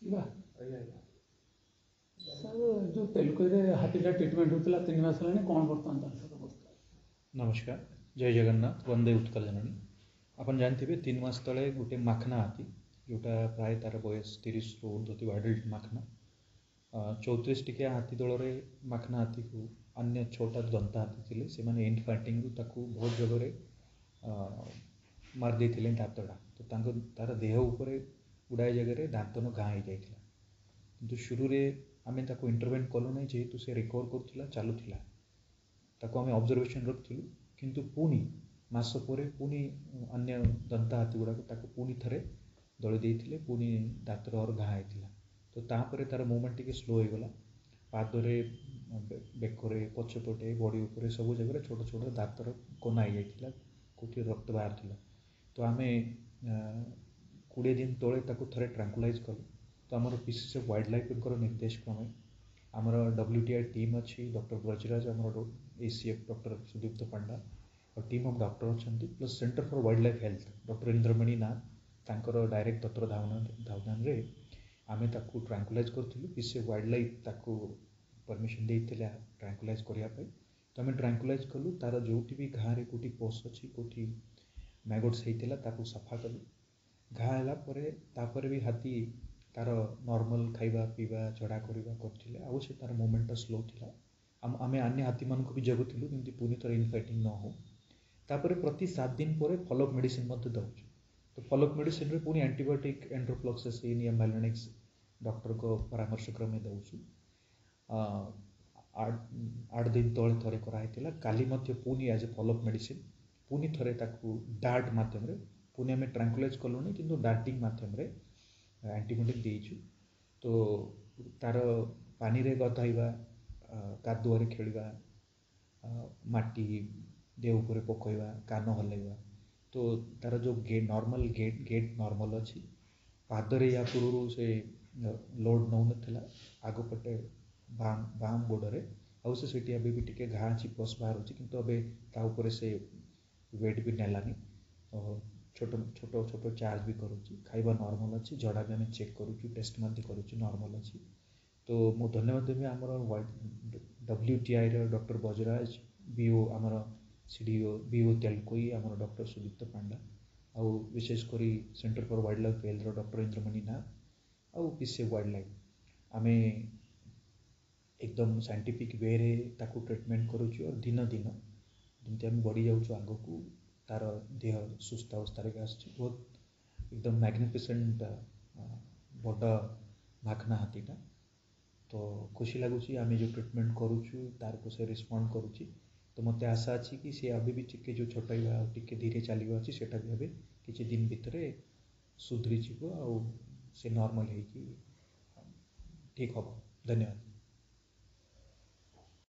ଯିବା ସାର୍ ଯେଉଁ ତେଲୁଗୁରେ ହାତୀଟା ଟ୍ରିଟମେଣ୍ଟ ହେଉଥିଲା 3 ମାସ ହେଲାଣି କ'ଣ ବର୍ତ୍ତମାନ ତାର ସହିତ ଅବସ୍ଥା? नमस्कार, जय जगन्नाथ, वंदे उत्कल जननी। आपन जानते 3 मास तले गोटे माखना हाथी जोटा प्राय तार बयस 30 रु ऊर्ध्व थी एडल्ट माखना 34 टिकिया हाथी दल माखना हाथी को अन्य 6टा दंता हाथी थे से मैंने इनफाइटिंग बहुत जगह मार देते दाँतटा तो तार देह उपर गुड़ाए जगह दाँतन घा हो जाता किंतु शुरू आम इंटरवेन कलु ना जेहेतु से रिकवर करूला चलूला ताको आम ऑब्जर्वेशन रखिलु किंतु पुणी मास पर पुणी अन्य दंता हाथी गुड़ाक पुणी थे दली देते पुणी दातर और घा होता तो तापर तार मूवमेंट टी स्लो हो गला पादरे बेकरे पछपटे बड़ी उपरे सब जगह छोट छोट दातर कोना हो जाता कौटी रक्त बाहर तो आम 20 दिन तले थे ट्रांकुलाइज कलु तो आम पीसीसीएफ वाइल्ड लाइफ निर्देश क्रमे आमर WTI टीम अच्छी डॉक्टर ब्रजराज आम ACF डॉक्टर सुदीप्त पांडा और टीम ऑफ डॉक्टर अच्छा plus centre for wildlife health doctor Indramani Nath तांकर डायरेक्ट तत्र धावनान रे आमे ताकू ट्रांकुलाइज करूँ पीसीसीएफ वाइल्ड लाइफ ताकू परमिशन देते ट्रांकुलाइज करने तो आम ट्रांकुलाइज कलु तार जो भी घारे कौटी पोस अच्छी कौटी मैगट्स होता सफा कलु घापर भी हाथी तार नॉर्मल खाइबा पीवा चढ़ा करवा आउ से तार मूवमेंट स्लो थिला आम अन्य हाथी मान भी जगुलु कि पुणी थर इनफाइटिंग न हो तापर प्रति 7 दिन पर फॉलोअप मेडिसिन दौर तो फॉलोअप मेडिसिन पुणी एंटीबायोटिक एंड्रोफ्लॉक्सासिन या मेलोनेक्स डॉक्टर को परामर्श क्रमे दौचु 8 दिन तले थे कराइला काली पुणी एज ए फॉलोअप मेडिसिन पुणी थे डार्ट मध्यम पुणी आम ट्रांकुलाइज कलुनी कि डार्टिंग मध्यम एंटीबायोटिक देचु तो तार पानी रे गधाइबा कादुआरे खेलिबा माटी देह उपर पकईवा कान हलैबा तो तार जो नॉर्मल गेट नॉर्मल अच्छी पादरे या पूर्व से लोड नौ ना आगपटे बाम गोड़े आउ से भी टिके घा चिपस बाहर अच्छी किंतु अबे ताऊपर से वेट भी नेलानी छोट छोट छोट चार्ज भी करुच्ची खाइबा नॉर्मल अच्छी जड़ा भी आम चेक करुचु टेस्ट करुच्ची नॉर्मल अच्छी तो मु धन्यवाद देवी आमर WTI डॉक्टर बजराज BO आमर CDO BO तेलकोई आमर डॉक्टर सुदीप्त पांडा आउ विशेषकर centre for wildlife health doctor Indramani Nath आउ पीसीसीएफ वाइल्ड लाइफ आम एकदम साइंटिफिक वे रे ताकू ट्रीटमेंट करुचु और दिन दिन जमी आम बढ़ी जाऊँ आग को तार देह सुस्थ अवस्था बहुत एकदम मैग्निफिसेंट बड़ माखना हाथीटा तो खुशी लगुच आम जो ट्रीटमेंट करुचु तार को से रिस्पॉन्ड करुच्ची तो मत आशा अच्छी कि सी अभी भी टिके जो छोटाइबा टिके धीरे चलवा अच्छी से भी अभी किसी दिन भितर सुधरी जीव आ से नॉर्मल हो ठीक हम। धन्यवाद।